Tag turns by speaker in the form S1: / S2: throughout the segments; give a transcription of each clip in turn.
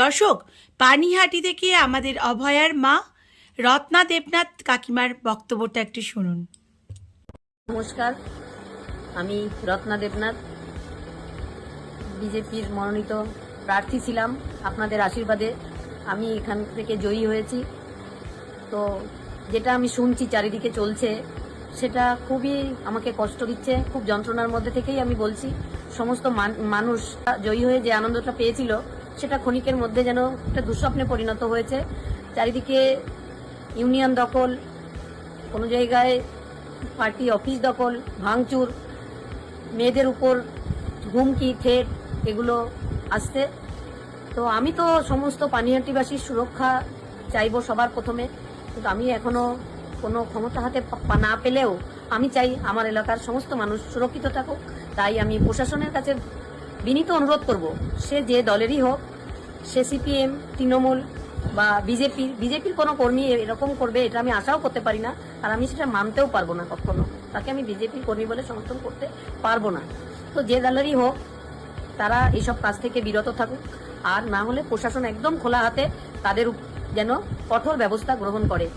S1: দর্শক, পানিহাটি থেকে আমাদের অভয়ার মা রত্না দেবনাথ কাকিমার বক্তব্যটা একটু শুনুন।
S2: নমস্কার, আমি রত্না দেবনাথ, বিজেপির মনোনীত প্রার্থী ছিলাম। আপনাদের আশীর্বাদে আমি এখান থেকে জয়ী হয়েছি। তো যেটা আমি শুনছি চারিদিকে চলছে, সেটা খুবই আমাকে কষ্ট দিচ্ছে। খুব যন্ত্রণার মধ্যে থেকেই আমি বলছি, সমস্ত মানুষ জয়ী হয়ে যে আনন্দটা পেয়েছিল, সেটা ক্ষণিকের মধ্যে যেন একটা দুঃস্বপ্নে পরিণত হয়েছে। চারিদিকে ইউনিয়ন দখল, কোনো জায়গায় পার্টি অফিস দখল, ভাঙচুর, মেয়েদের উপর হুমকি থ্রেট, এগুলো আসছে। তো আমি তো সমস্ত পানিহাটিবাসীর সুরক্ষা চাইবো সবার প্রথমে, কিন্তু আমি এখনো কোনো ক্ষমতা হাতে না পেলেও আমি চাই আমার এলাকার সমস্ত মানুষ সুরক্ষিত থাকুক। তাই আমি প্রশাসনের কাছে বিনীত অনুরোধ করব, সে যে দলেরই হোক, সে সিপিএম, তৃণমূল বা বিজেপির কোনো কর্মী এরকম করবে এটা আমি আশাও করতে পারি না, আর আমি সেটা মানতেও পারবো না কখনো। তাকে আমি বিজেপির কর্মী বলে সমর্থন করতে পারবো না। তো যে দলেরই হোক, তারা এইসব কাজ থেকে বিরত থাকুক, আর না হলে প্রশাসন একদম খোলা হাতে তাদের যেন কঠোর ব্যবস্থা গ্রহণ করে।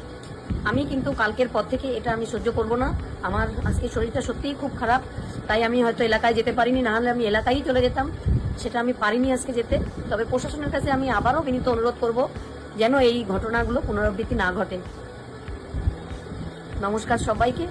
S2: আমি কিন্তু কালকের পর থেকে এটা আমি সহ্য করব না। আমার আজকে শরীরটা সত্যিই খুব খারাপ, তাই আমি হয়তো এলাকায় যেতে পারিনি, না হলে আমি এলাকায় চলে যেতাম। সেটা আমি পারিনি আজকে যেতে। তবে প্রশাসনের কাছে আমি আবারও বিনীত অনুরোধ করব, যেন এই ঘটনাগুলো পুনরাবৃত্তি না ঘটে। নমস্কার সবাইকে।